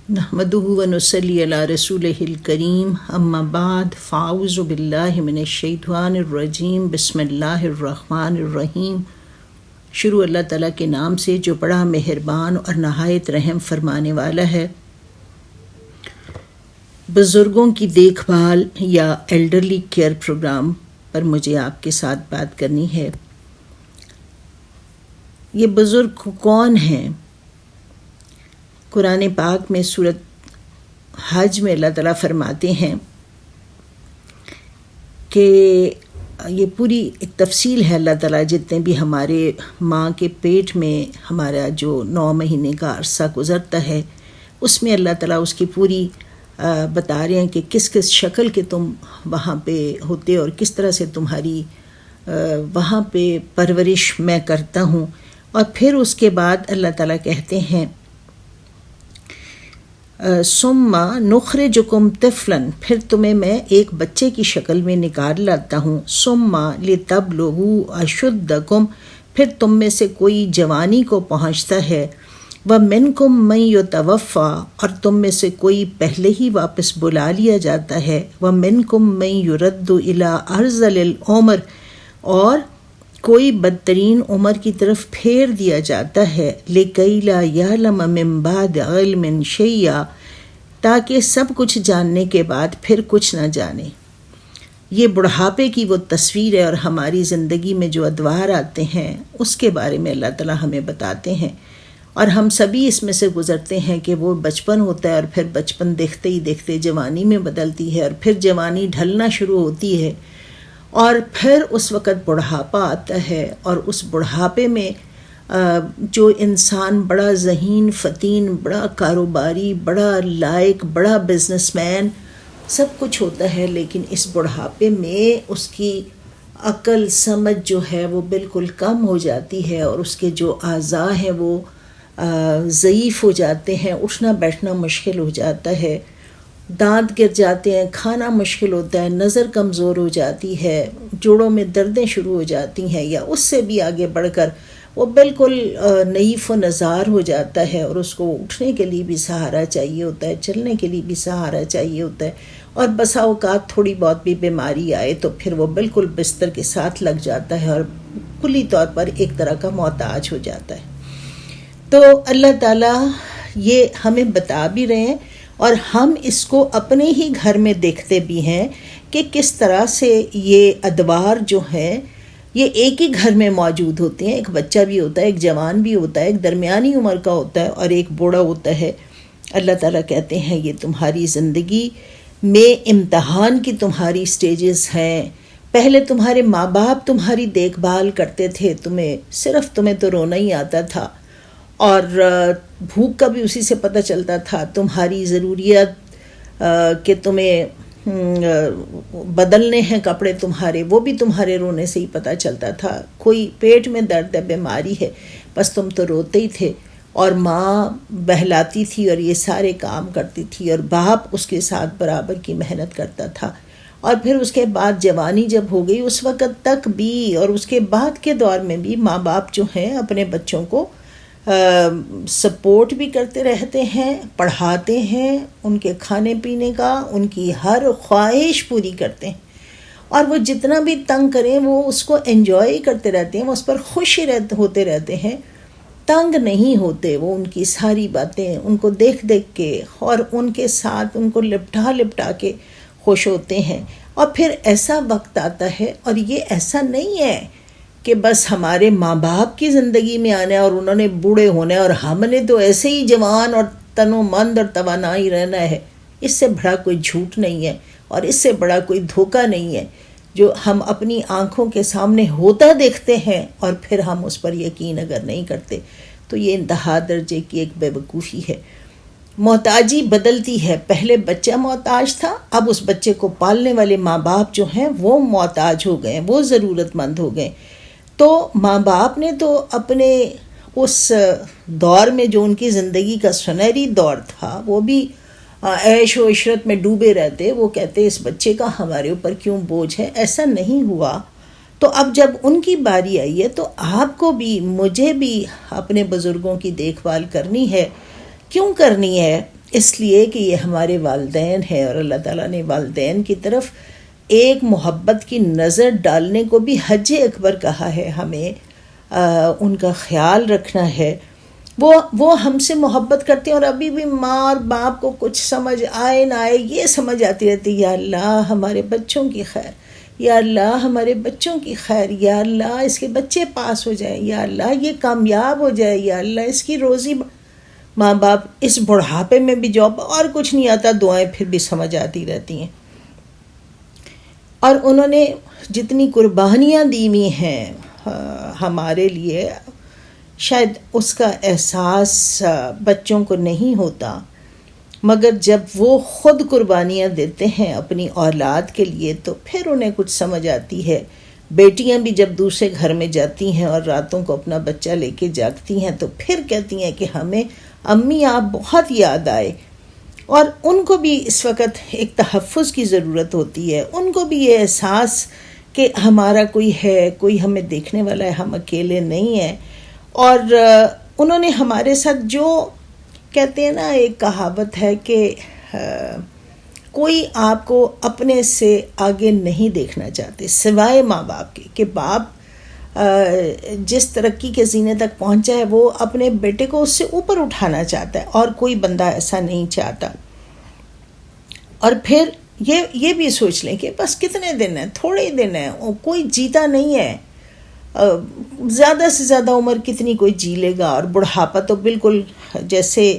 نحمدہ ونصلی علی رسولہ الکریم اما بعد فاعوذ باللہ من الشیطان الرجیم بسم اللہ الرحمن الرحیم۔ شروع اللہ تعالیٰ کے نام سے جو بڑا مہربان اور نہایت رحم فرمانے والا ہے۔ بزرگوں کی دیکھ بھال یا ایلڈرلی کیئر پروگرام پر مجھے آپ کے ساتھ بات کرنی ہے۔ یہ بزرگ کون ہیں؟ قرآن پاک میں سورۃ حج میں اللہ تعالیٰ فرماتے ہیں کہ یہ پوری ایک تفصیل ہے اللہ تعالیٰ جتنے بھی ہمارے ماں کے پیٹ میں ہمارا جو 9 مہینے کا عرصہ گزرتا ہے اس میں اللہ تعالیٰ اس کی پوری بتا رہے ہیں کہ کس کس شکل کے تم وہاں پہ ہوتے اور کس طرح سے تمہاری وہاں پہ پرورش میں کرتا ہوں۔ اور پھر اس کے بعد اللہ تعالیٰ کہتے ہیں ثم نخرجکم طفلا، پھر تمہیں میں ایک بچے کی شکل میں نکال لاتا ہوں۔ ثم لتبلغوا اشدکم، پھر تم میں سے کوئی جوانی کو پہنچتا ہے۔ ومنکم من یتوفی، اور تم میں سے کوئی پہلے ہی واپس بلا لیا جاتا ہے۔ ومنکم من یرد الی ارذل العمر، اور کوئی بدترین عمر کی طرف پھیر دیا جاتا ہے۔ لکی لا یعلم من بعد علم شیئا، تاکہ سب کچھ جاننے کے بعد پھر کچھ نہ جانے۔ یہ بڑھاپے کی وہ تصویر ہے، اور ہماری زندگی میں جو ادوار آتے ہیں اس کے بارے میں اللہ تعالیٰ ہمیں بتاتے ہیں، اور ہم سبھی اس میں سے گزرتے ہیں کہ وہ بچپن ہوتا ہے، اور پھر بچپن دیکھتے ہی دیکھتے جوانی میں بدلتی ہے، اور پھر جوانی ڈھلنا شروع ہوتی ہے، اور پھر اس وقت بڑھاپا آتا ہے۔ اور اس بڑھاپے میں جو انسان بڑا ذہین، فتین، بڑا کاروباری، بڑا لائق، بڑا بزنس مین سب کچھ ہوتا ہے، لیکن اس بڑھاپے میں اس کی عقل سمجھ جو ہے وہ بالکل کم ہو جاتی ہے، اور اس کے جو اعضاء ہیں وہ ضعیف ہو جاتے ہیں، اٹھنا بیٹھنا مشکل ہو جاتا ہے، دانت گر جاتے ہیں، کھانا مشکل ہوتا ہے، نظر کمزور ہو جاتی ہے، جوڑوں میں دردیں شروع ہو جاتی ہیں، یا اس سے بھی آگے بڑھ کر وہ بالکل نحیف و نزار ہو جاتا ہے، اور اس کو اٹھنے کے لیے بھی سہارا چاہیے ہوتا ہے، چلنے کے لیے بھی سہارا چاہیے ہوتا ہے، اور بسا اوقات تھوڑی بہت بھی بیماری آئے تو پھر وہ بالکل بستر کے ساتھ لگ جاتا ہے، اور کلی طور پر ایک طرح کا محتاج ہو جاتا ہے۔ تو اللہ تعالیٰ یہ ہمیں بتا بھی رہے ہیں، اور ہم اس کو اپنے ہی گھر میں دیکھتے بھی ہیں کہ کس طرح سے یہ ادوار جو ہیں یہ ایک ہی گھر میں موجود ہوتے ہیں۔ ایک بچہ بھی ہوتا ہے، ایک جوان بھی ہوتا ہے، ایک درمیانی عمر کا ہوتا ہے، اور ایک بوڑھا ہوتا ہے۔ اللہ تعالیٰ کہتے ہیں یہ تمہاری زندگی میں امتحان کی تمہاری سٹیجز ہیں۔ پہلے تمہارے ماں باپ تمہاری دیکھ بھال کرتے تھے، تمہیں تو رونا ہی آتا تھا، اور بھوک کا بھی اسی سے پتہ چلتا تھا، تمہاری ضروریات کہ تمہیں بدلنے ہیں کپڑے تمہارے، وہ بھی تمہارے رونے سے ہی پتہ چلتا تھا۔ کوئی پیٹ میں درد ہے، بیماری ہے، بس تم تو روتے ہی تھے، اور ماں بہلاتی تھی اور یہ سارے کام کرتی تھی، اور باپ اس کے ساتھ برابر کی محنت کرتا تھا۔ اور پھر اس کے بعد جوانی جب ہو گئی اس وقت تک بھی، اور اس کے بعد کے دور میں بھی ماں باپ جو ہیں اپنے بچوں کو سپورٹ بھی کرتے رہتے ہیں، پڑھاتے ہیں، ان کے کھانے پینے کا، ان کی ہر خواہش پوری کرتے ہیں، اور وہ جتنا بھی تنگ کریں وہ اس کو انجوائے کرتے رہتے ہیں، وہ اس پر خوش ہوتے رہتے ہیں، تنگ نہیں ہوتے۔ وہ ان کی ساری باتیں ان کو دیکھ دیکھ کے اور ان کے ساتھ ان کو لپٹا کے خوش ہوتے ہیں۔ اور پھر ایسا وقت آتا ہے، اور یہ ایسا نہیں ہے کہ بس ہمارے ماں باپ کی زندگی میں آنا ہے اور انہوں نے بوڑھے ہونا ہے اور ہم نے تو ایسے ہی جوان اور تن و مند اور توانا ہی رہنا ہے۔ اس سے بڑا کوئی جھوٹ نہیں ہے، اور اس سے بڑا کوئی دھوکہ نہیں ہے جو ہم اپنی آنکھوں کے سامنے ہوتا دیکھتے ہیں اور پھر ہم اس پر یقین اگر نہیں کرتے تو یہ انتہا درجے کی ایک بے وقوفی ہے۔ محتاجی بدلتی ہے، پہلے بچہ محتاج تھا، اب اس بچے کو پالنے والے ماں باپ جو ہیں وہ محتاج ہو گئے، وہ ضرورت مند ہو گئے۔ تو ماں باپ نے تو اپنے اس دور میں جو ان کی زندگی کا سنہری دور تھا وہ بھی عیش و عشرت میں ڈوبے رہتے، وہ کہتے اس بچے کا ہمارے اوپر کیوں بوجھ ہے، ایسا نہیں ہوا۔ تو اب جب ان کی باری آئی ہے تو آپ کو بھی مجھے بھی اپنے بزرگوں کی دیکھ بھال کرنی ہے۔ کیوں کرنی ہے؟ اس لیے کہ یہ ہمارے والدین ہیں، اور اللہ تعالیٰ نے والدین کی طرف ایک محبت کی نظر ڈالنے کو بھی حج اکبر کہا ہے. ہمیں ان کا خیال رکھنا ہے. وہ ہم سے محبت کرتے ہیں، اور ابھی بھی ماں اور باپ کو کچھ سمجھ آئے نہ آئے یہ سمجھ آتی رہتی، یا اللہ ہمارے بچوں کی خیر، یا اللہ ہمارے بچوں کی خیر، یا اللہ اس کے بچے پاس ہو جائیں، یا اللہ یہ کامیاب ہو جائے، یا اللہ اس کی روزی. ماں باپ اس بڑھاپے میں بھی جاب اور کچھ نہیں آتا، دعائیں پھر بھی سمجھ آتی رہتی ہیں. اور انہوں نے جتنی قربانیاں دی ہوئی ہیں ہمارے لیے، شاید اس کا احساس بچوں کو نہیں ہوتا، مگر جب وہ خود قربانیاں دیتے ہیں اپنی اولاد کے لیے تو پھر انہیں کچھ سمجھ آتی ہے. بیٹیاں بھی جب دوسرے گھر میں جاتی ہیں اور راتوں کو اپنا بچہ لے کے جاگتی ہیں تو پھر کہتی ہیں کہ ہمیں امی آپ بہت یاد آئے. اور ان کو بھی اس وقت ایک تحفظ کی ضرورت ہوتی ہے، ان کو بھی یہ احساس کہ ہمارا کوئی ہے، کوئی ہمیں دیکھنے والا ہے، ہم اکیلے نہیں ہیں. اور انہوں نے ہمارے ساتھ جو کہتے ہیں نا، ایک کہاوت ہے کہ کوئی آپ کو اپنے سے آگے نہیں دیکھنا چاہتے سوائے ماں باپ کے، کہ باپ جس ترقی کے زینے تک پہنچا ہے وہ اپنے بیٹے کو اس سے اوپر اٹھانا چاہتا ہے، اور کوئی بندہ ایسا نہیں چاہتا. اور پھر یہ بھی سوچ لیں کہ بس کتنے دن ہیں، تھوڑے دن ہیں، کوئی جیتا نہیں ہے، زیادہ سے زیادہ عمر کتنی کوئی جی لے گا. اور بڑھاپا تو بالکل جیسے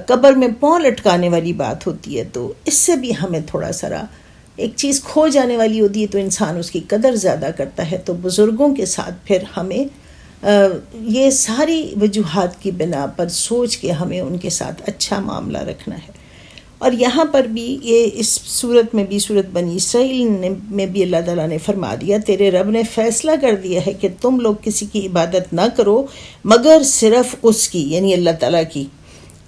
قبر میں پاؤں لٹکانے والی بات ہوتی ہے. تو اس سے بھی ہمیں تھوڑا سا ایک چیز کھو جانے والی ہوتی ہے تو انسان اس کی قدر زیادہ کرتا ہے. تو بزرگوں کے ساتھ پھر ہمیں یہ ساری وجوہات کی بنا پر سوچ کے ہمیں ان کے ساتھ اچھا معاملہ رکھنا ہے. اور یہاں پر بھی یہ اس صورت میں بھی، صورت بنی اسرائیل میں بھی اللہ تعالیٰ نے فرما دیا، تیرے رب نے فیصلہ کر دیا ہے کہ تم لوگ کسی کی عبادت نہ کرو مگر صرف اس کی، یعنی اللہ تعالیٰ کی.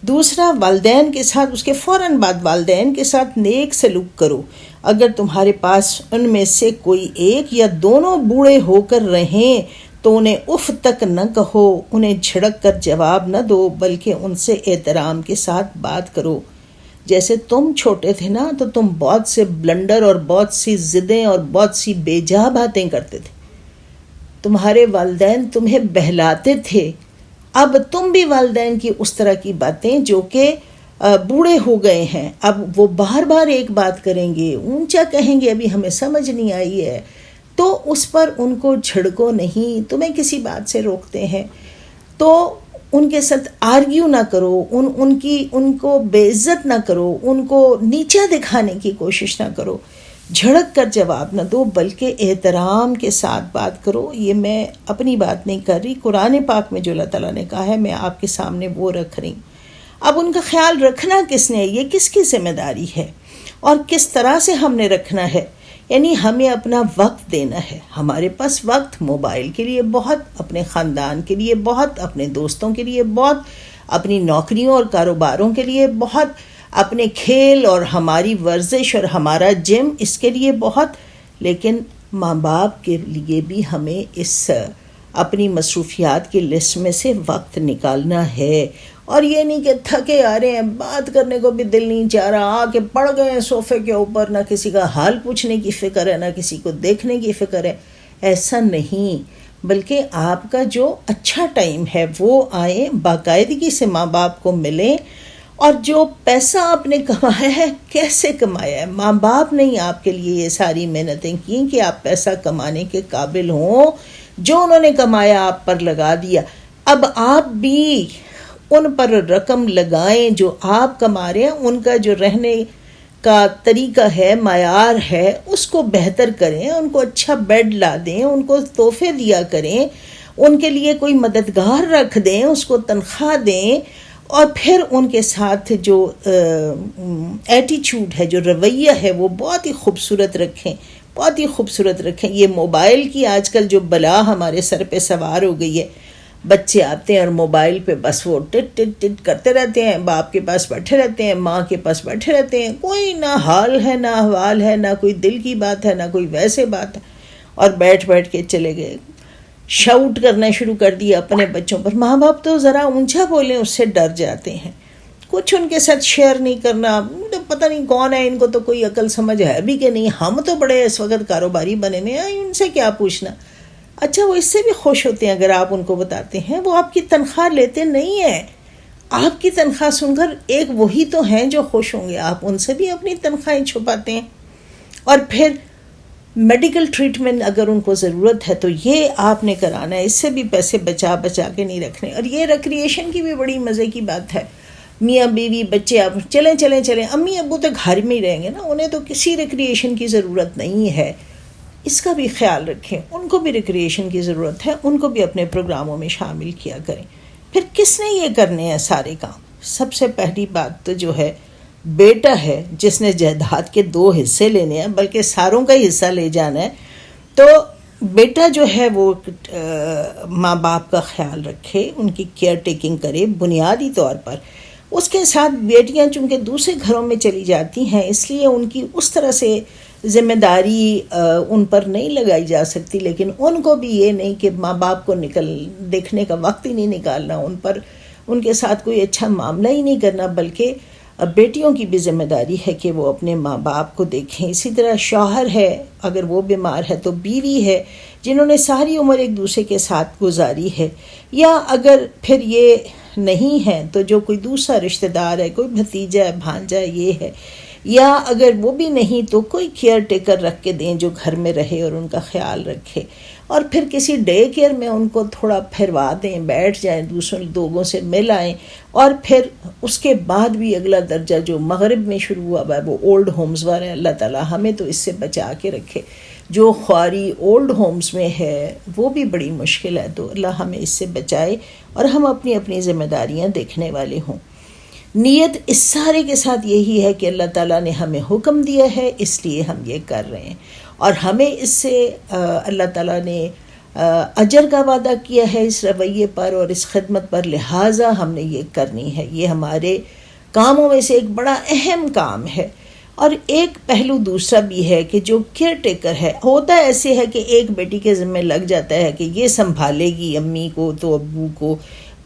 دوسرا، والدین کے ساتھ، اس کے فوراً بعد والدین کے ساتھ نیک سلوک کرو. اگر تمہارے پاس ان میں سے کوئی ایک یا دونوں بوڑھے ہو کر رہیں تو انہیں اف تک نہ کہو، انہیں جھڑک کر جواب نہ دو، بلکہ ان سے احترام کے ساتھ بات کرو. جیسے تم چھوٹے تھے نا تو تم بہت سے بلنڈر اور بہت سی ضدیں اور بہت سی بے جا باتیں کرتے تھے، تمہارے والدین تمہیں بہلاتے تھے. اب تم بھی والدین کی اس طرح کی باتیں جو کہ بوڑھے ہو گئے ہیں، اب وہ بار بار ایک بات کریں گے، اونچا کہیں گے، ابھی ہمیں سمجھ نہیں آئی ہے، تو اس پر ان کو جھڑکو نہیں. تمہیں کسی بات سے روکتے ہیں تو ان کے ساتھ آرگیو نہ کرو، ان کو بے عزت نہ کرو، ان کو نیچا دکھانے کی کوشش نہ کرو، جھڑک کر جواب نہ دو، بلکہ احترام کے ساتھ بات کرو. یہ میں اپنی بات نہیں کر رہی، قرآن پاک میں جو اللہ تعالیٰ نے کہا ہے میں آپ کے سامنے وہ رکھ رہی. اب ان کا خیال رکھنا کس نے، یہ کس کی ذمہ داری ہے اور کس طرح سے ہم نے رکھنا ہے. یعنی ہمیں اپنا وقت دینا ہے. ہمارے پاس وقت موبائل کے لیے بہت، اپنے خاندان کے لیے بہت، اپنے دوستوں کے لیے بہت، اپنی نوکریوں اور کاروباروں کے لیے بہت، اپنے کھیل اور ہماری ورزش اور ہمارا جم اس کے لیے بہت. لیکن ماں باپ کے لیے بھی ہمیں اس اپنی مصروفیات کی لسٹ میں سے وقت نکالنا ہے. اور یہ نہیں کہ تھکے آ رہے ہیں، بات کرنے کو بھی دل نہیں چاہ رہا، آ کے پڑ گئے ہیں صوفے کے اوپر، نہ کسی کا حال پوچھنے کی فکر ہے، نہ کسی کو دیکھنے کی فکر ہے. ایسا نہیں، بلکہ آپ کا جو اچھا ٹائم ہے وہ آئیں، باقاعدگی سے ماں باپ کو ملیں. اور جو پیسہ آپ نے کمایا ہے کیسے کمایا ہے، ماں باپ نے ہی آپ کے لیے یہ ساری محنتیں کی کہ آپ پیسہ کمانے کے قابل ہوں. جو انہوں نے کمایا آپ پر لگا دیا، اب آپ بھی ان پر رقم لگائیں جو آپ کما رہے ہیں. ان کا جو رہنے کا طریقہ ہے، معیار ہے، اس کو بہتر کریں، ان کو اچھا بیڈ لا دیں، ان کو تحفے دیا کریں، ان کے لیے کوئی مددگار رکھ دیں، اس کو تنخواہ دیں. اور پھر ان کے ساتھ جو ایٹیچیوڈ ہے، جو رویہ ہے، وہ بہت ہی خوبصورت رکھیں، بہت ہی خوبصورت رکھیں. یہ موبائل کی آج کل جو بلا ہمارے سر پہ سوار ہو گئی ہے، بچے آتے ہیں اور موبائل پہ بس وہ ٹٹ ٹٹ ٹٹ کرتے رہتے ہیں، باپ کے پاس بیٹھے رہتے ہیں، ماں کے پاس بیٹھے رہتے ہیں، کوئی نہ حال ہے نہ احوال ہے، نہ کوئی دل کی بات ہے، نہ کوئی ویسے بات ہے. اور بیٹھ کے چلے گئے، شاؤٹ کرنا شروع کر دیا اپنے بچوں پر. ماں باپ تو ذرا اونچا بولیں اس سے ڈر جاتے ہیں. کچھ ان کے ساتھ شیئر نہیں کرنا. پتہ نہیں کون ہے، ان کو تو کوئی عقل سمجھ ہے بھی کہ نہیں. ہم تو بڑے اس وقت کاروباری بنے ہوئے ہیں، ان سے کیا پوچھنا. اچھا وہ اس سے بھی خوش ہوتے ہیں اگر آپ ان کو بتاتے ہیں. وہ آپ کی تنخواہ لیتے نہیں ہیں. آپ کی تنخواہ سن کر ایک وہی تو ہیں جو خوش ہوں گے. آپ ان سے بھی اپنی تنخواہیں چھپاتے ہیں. اور پھر میڈیکل ٹریٹمنٹ اگر ان کو ضرورت ہے تو یہ آپ نے کرانا ہے. اس سے بھی پیسے بچا کے نہیں رکھنے. اور یہ ریکریشن کی بھی بڑی مزے کی بات ہے. میاں بیوی بچے آپ چلیں. امی ابو تو گھر میں ہی رہیں گے نا، انہیں تو کسی ریکریشن کی ضرورت نہیں ہے. اس کا بھی خیال رکھیں. ان کو بھی ریکریشن کی ضرورت ہے، ان کو بھی اپنے پروگراموں میں شامل کیا کریں. پھر کس نے یہ کرنے ہیں سارے کام؟ سب سے پہلی بات تو جو ہے بیٹا ہے، جس نے جائیداد کے 2 حصے لینے ہیں، بلکہ ساروں کا ہی حصہ لے جانا ہے. تو بیٹا جو ہے وہ ماں باپ کا خیال رکھے، ان کی کیئر ٹیکنگ کرے بنیادی طور پر. اس کے ساتھ بیٹیاں چونکہ دوسرے گھروں میں چلی جاتی ہیں، اس لیے ان کی اس طرح سے ذمہ داری ان پر نہیں لگائی جا سکتی. لیکن ان کو بھی یہ نہیں کہ ماں باپ کو دیکھنے کا وقت ہی نہیں نکالنا، ان پر ان کے ساتھ کوئی اچھا معاملہ ہی نہیں کرنا، بلکہ بیٹیوں کی بھی ذمہ داری ہے کہ وہ اپنے ماں باپ کو دیکھیں. اسی طرح شوہر ہے، اگر وہ بیمار ہے تو بیوی ہے جنہوں نے ساری عمر ایک دوسرے کے ساتھ گزاری ہے. یا اگر پھر یہ نہیں ہے تو جو کوئی دوسرا رشتہ دار ہے، کوئی بھتیجا ہے، بھانجا ہے، یہ ہے. یا اگر وہ بھی نہیں تو کوئی کیئر ٹیکر رکھ کے دیں جو گھر میں رہے اور ان کا خیال رکھے. اور پھر کسی ڈے کیئر میں ان کو تھوڑا پھروا دیں، بیٹھ جائیں، دوسرے لوگوں سے مل آئیں. اور پھر اس کے بعد بھی اگلا درجہ جو مغرب میں شروع ہوا ہے وہ اولڈ ہومز والا ہے. اللہ تعالیٰ ہمیں تو اس سے بچا کے رکھے. جو خواری اولڈ ہومز میں ہے وہ بھی بڑی مشکل ہے، تو اللہ ہمیں اس سے بچائے اور ہم اپنی اپنی ذمہ داریاں دیکھنے والے ہوں. نیت اس سارے کے ساتھ یہی ہے کہ اللہ تعالیٰ نے ہمیں حکم دیا ہے، اس لیے ہم یہ کر رہے ہیں. اور ہمیں اس سے اللہ تعالیٰ نے اجر کا وعدہ کیا ہے اس رویے پر اور اس خدمت پر، لہٰذا ہم نے یہ کرنی ہے. یہ ہمارے کاموں میں سے ایک بڑا اہم کام ہے. اور ایک پہلو دوسرا بھی ہے کہ جو کیئر ٹیکر ہے، ہوتا ایسے ہے کہ ایک بیٹی کے ذمہ لگ جاتا ہے کہ یہ سنبھالے گی امی کو تو ابو کو،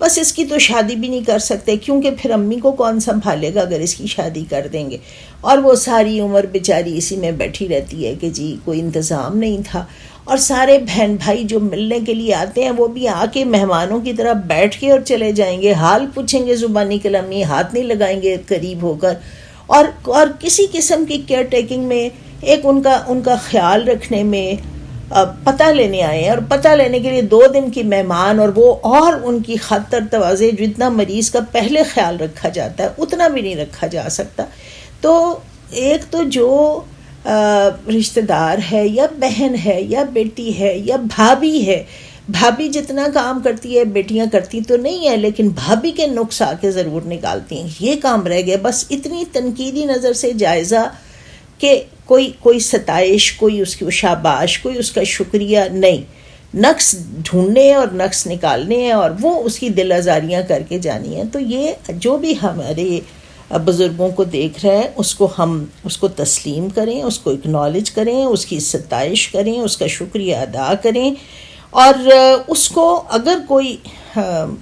بس اس کی تو شادی بھی نہیں کر سکتے کیونکہ پھر امی کو کون سنبھالے گا اگر اس کی شادی کر دیں گے. اور وہ ساری عمر بیچاری اسی میں بیٹھی رہتی ہے کہ جی کوئی انتظام نہیں تھا. اور سارے بہن بھائی جو ملنے کے لیے آتے ہیں وہ بھی آ کے مہمانوں کی طرح بیٹھ کے اور چلے جائیں گے، حال پوچھیں گے زبانی کلامی، ہاتھ نہیں لگائیں گے قریب ہو کر. اور کسی قسم کی کیئر ٹیکنگ میں، ایک ان کا خیال رکھنے میں، پتہ لینے آئے ہیں اور پتہ لینے کے لیے 2 دن کی مہمان، اور وہ اور ان کی خاطر تواضع جتنا مریض کا پہلے خیال رکھا جاتا ہے اتنا بھی نہیں رکھا جا سکتا. تو ایک تو جو رشتہ دار ہے یا بہن ہے یا بیٹی ہے یا بھابھی ہے، بھابھی جتنا کام کرتی ہے بیٹیاں کرتی تو نہیں ہے، لیکن بھابھی کے نقص آ کے ضرور نکالتی ہیں. یہ کام رہ گیا، بس اتنی تنقیدی نظر سے جائزہ کہ کوئی ستائش، کوئی اس کی شاباش، کوئی اس کا شکریہ نہیں. نقص ڈھونڈنے اور نقص نکالنے ہیں اور وہ اس کی دل آزاریاں کر کے جانی ہیں. تو یہ جو بھی ہمارے بزرگوں کو دیکھ رہے ہیں ہم اس کو تسلیم کریں، اس کو اکنالج کریں، اس کی ستائش کریں، اس کا شکریہ ادا کریں. اور اس کو اگر کوئی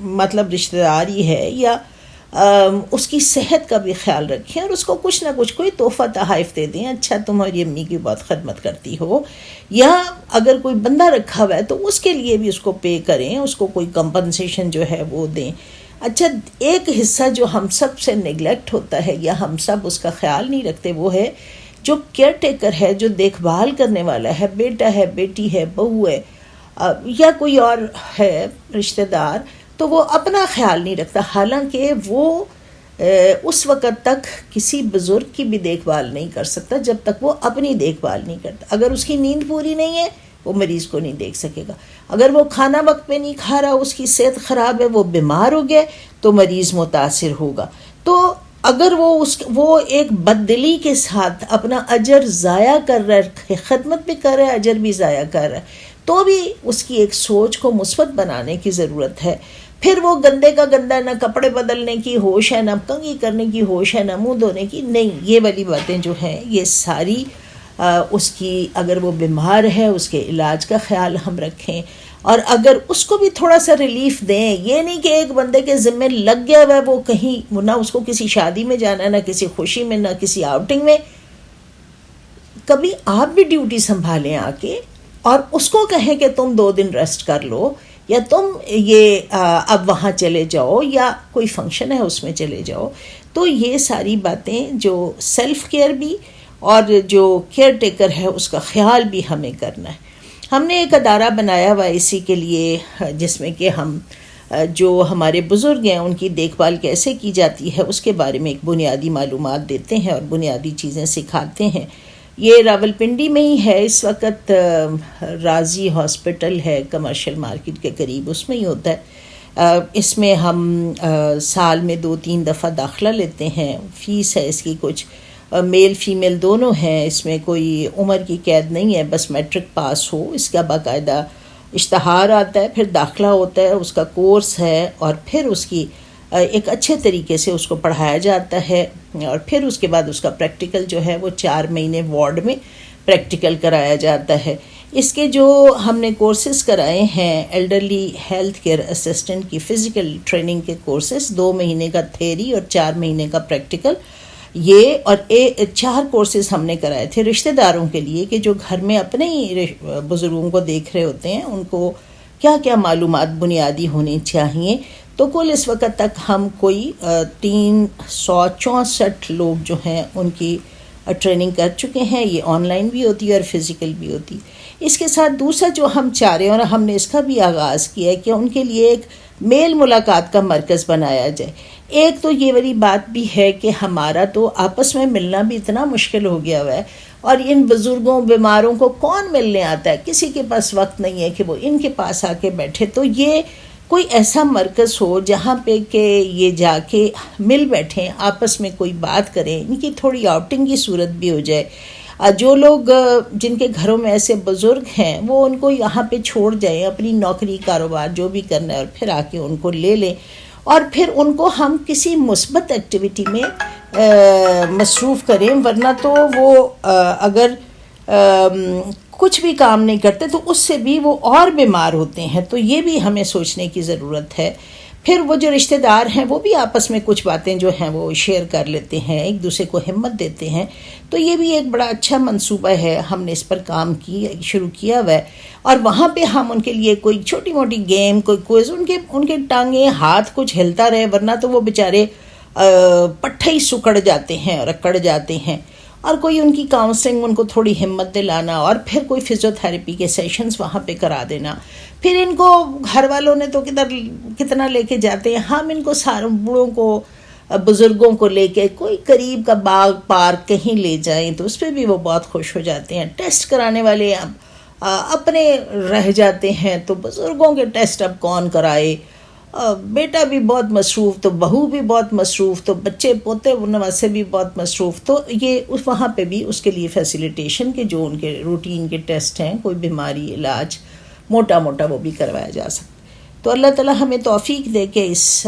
مطلب رشتہ داری ہے یا اس کی صحت کا بھی خیال رکھیں اور اس کو کچھ نہ کچھ کوئی تحفہ تحائف دے دیں. اچھا تمہاری امی کی بہت خدمت کرتی ہو، یا اگر کوئی بندہ رکھا ہوا ہے تو اس کے لیے بھی اس کو پے کریں، اس کو کوئی کمپنسیشن جو ہے وہ دیں. اچھا ایک حصہ جو ہم سب سے نیگلیکٹ ہوتا ہے یا ہم سب اس کا خیال نہیں رکھتے، وہ ہے جو کیئر ٹیکر ہے، جو دیکھ بھال کرنے والا ہے، بیٹا ہے، بیٹی ہے، بہو ہے یا کوئی اور ہے رشتہ دار، تو وہ اپنا خیال نہیں رکھتا. حالانکہ وہ اس وقت تک کسی بزرگ کی بھی دیکھ بھال نہیں کر سکتا جب تک وہ اپنی دیکھ بھال نہیں کرتا. اگر اس کی نیند پوری نہیں ہے وہ مریض کو نہیں دیکھ سکے گا. اگر وہ کھانا وقت پہ نہیں کھا رہا، اس کی صحت خراب ہے، وہ بیمار ہو گیا تو مریض متاثر ہوگا. تو اگر وہ ایک بددلی کے ساتھ اپنا اجر ضائع کر رہا ہے، خدمت بھی کر رہا ہے، اجر بھی ضائع کر رہا ہے، تو بھی اس کی ایک سوچ کو مثبت بنانے کی ضرورت ہے. پھر وہ گندے کا گندا، نہ کپڑے بدلنے کی ہوش ہے، نہ کنگھی کرنے کی ہوش ہے، نہ منہ دھونے کی نہیں. یہ والی باتیں جو ہیں یہ ساری اس کی، اگر وہ بیمار ہے اس کے علاج کا خیال ہم رکھیں. اور اگر اس کو بھی تھوڑا سا ریلیف دیں، یہ نہیں کہ ایک بندے کے ذمے لگ گیا ہے وہ کہیں نہ اس کو کسی شادی میں جانا، نہ کسی خوشی میں، نہ کسی آؤٹنگ میں، کبھی آپ بھی ڈیوٹی سنبھالیں آ کے اور اس کو کہیں کہ تم 2 دن ریسٹ کر لو، یا تم یہ اب وہاں چلے جاؤ، یا کوئی فنکشن ہے اس میں چلے جاؤ. تو یہ ساری باتیں جو سیلف کیئر بھی اور جو کیئر ٹیکر ہے اس کا خیال بھی ہمیں کرنا ہے. ہم نے ایک ادارہ بنایا ہوا اسی کے لیے، جس میں کہ ہم جو ہمارے بزرگ ہیں ان کی دیکھ بھال کیسے کی جاتی ہے اس کے بارے میں ایک بنیادی معلومات دیتے ہیں اور بنیادی چیزیں سکھاتے ہیں. یہ راولپنڈی میں ہی ہے اس وقت، راضی ہاسپٹل ہے کمرشل مارکیٹ کے قریب، اس میں ہی ہوتا ہے. اس میں ہم سال میں 2-3 دفعہ داخلہ لیتے ہیں. فیس ہے اس کی کچھ، میل فیمیل دونوں ہیں، اس میں کوئی عمر کی قید نہیں ہے، بس میٹرک پاس ہو. اس کا باقاعدہ اشتہار آتا ہے، پھر داخلہ ہوتا ہے، اس کا کورس ہے، اور پھر اس کی ایک اچھے طریقے سے اس کو پڑھایا جاتا ہے، اور پھر اس کے بعد اس کا پریکٹیکل جو ہے وہ 4 مہینے وارڈ میں پریکٹیکل کرایا جاتا ہے. اس کے جو ہم نے کورسز کرائے ہیں، ایلڈرلی ہیلتھ کیئر اسسٹنٹ کی فزیکل ٹریننگ کے کورسز، 2 مہینے کا تھیری اور 4 مہینے کا پریکٹیکل، یہ اور 4 کورسز ہم نے کرائے تھے رشتہ داروں کے لیے کہ جو گھر میں اپنے ہی بزرگوں کو دیکھ رہے ہوتے ہیں، ان کو کیا کیا معلومات بنیادی ہونی چاہیے. تو کل اس وقت تک ہم کوئی 364 لوگ جو ہیں ان کی ٹریننگ کر چکے ہیں. یہ آن لائن بھی ہوتی ہے اور فزیکل بھی ہوتی. اس کے ساتھ دوسرا جو ہم چاہ رہے ہیں، اور ہم نے اس کا بھی آغاز کیا ہے، کہ ان کے لیے ایک میل ملاقات کا مرکز بنایا جائے. ایک تو یہ والی بات بھی ہے کہ ہمارا تو آپس میں ملنا بھی اتنا مشکل ہو گیا ہوا ہے، اور ان بزرگوں بیماروں کو کون ملنے آتا ہے، کسی کے پاس وقت نہیں ہے کہ وہ ان کے پاس آ کے بیٹھے. تو یہ کوئی ایسا مرکز ہو جہاں پہ کہ یہ جا کے مل بیٹھیں، آپس میں کوئی بات کریں، ان کی تھوڑی آؤٹنگ کی صورت بھی ہو جائے. جو لوگ جن کے گھروں میں ایسے بزرگ ہیں وہ ان کو یہاں پہ چھوڑ جائیں، اپنی نوکری کاروبار جو بھی کرنا ہے، اور پھر آ کے ان کو لے لیں، اور پھر ان کو ہم کسی مثبت ایکٹیویٹی میں مصروف کریں. ورنہ تو وہ اگر کچھ بھی کام نہیں کرتے تو اس سے بھی وہ اور بیمار ہوتے ہیں. تو یہ بھی ہمیں سوچنے کی ضرورت ہے. پھر وہ جو رشتہ دار ہیں وہ بھی آپس میں کچھ باتیں جو ہیں وہ شیئر کر لیتے ہیں، ایک دوسرے کو ہمت دیتے ہیں. تو یہ بھی ایک بڑا اچھا منصوبہ ہے، ہم نے اس پر کام شروع کیا ہوا ہے. اور وہاں پہ ہم ان کے لیے کوئی چھوٹی موٹی گیم، کوئی کوئز، ان کے ٹانگیں ہاتھ کچھ ہلتا رہے، ورنہ تو وہ بیچارے پٹھے ہی سکڑ جاتے ہیں اور اکڑ جاتے ہیں. اور کوئی ان کی کاؤنسلنگ، ان کو تھوڑی ہمت دلانا، اور پھر کوئی فزیو تھراپی کے سیشنز وہاں پہ کرا دینا. پھر ان کو گھر والوں نے تو کتنا لے کے جاتے ہیں، ہم ان کو سارے بوڑھوں کو، بزرگوں کو لے کے کوئی قریب کا باغ پارک کہیں لے جائیں تو اس پہ بھی وہ بہت خوش ہو جاتے ہیں. ٹیسٹ کرانے والے اپنے رہ جاتے ہیں، تو بزرگوں کے ٹیسٹ اب کون کرائے. بیٹا بھی بہت مصروف، تو بہو بھی بہت مصروف، تو بچے پوتے نواسے بھی بہت مصروف. تو یہ وہاں پہ بھی اس کے لیے فیسیلیٹیشن کے جو ان کے روٹین کے ٹیسٹ ہیں، کوئی بیماری، علاج موٹا وہ بھی کروایا جا سکتا. تو اللہ تعالیٰ ہمیں توفیق دے کہ اس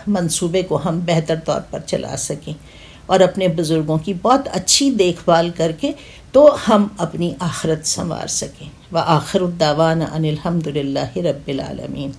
منصوبے کو ہم بہتر طور پر چلا سکیں، اور اپنے بزرگوں کی بہت اچھی دیکھ بھال کر کے تو ہم اپنی آخرت سنوار سکیں. وآخر الدعوانا ان الحمد للہ رب العالمین.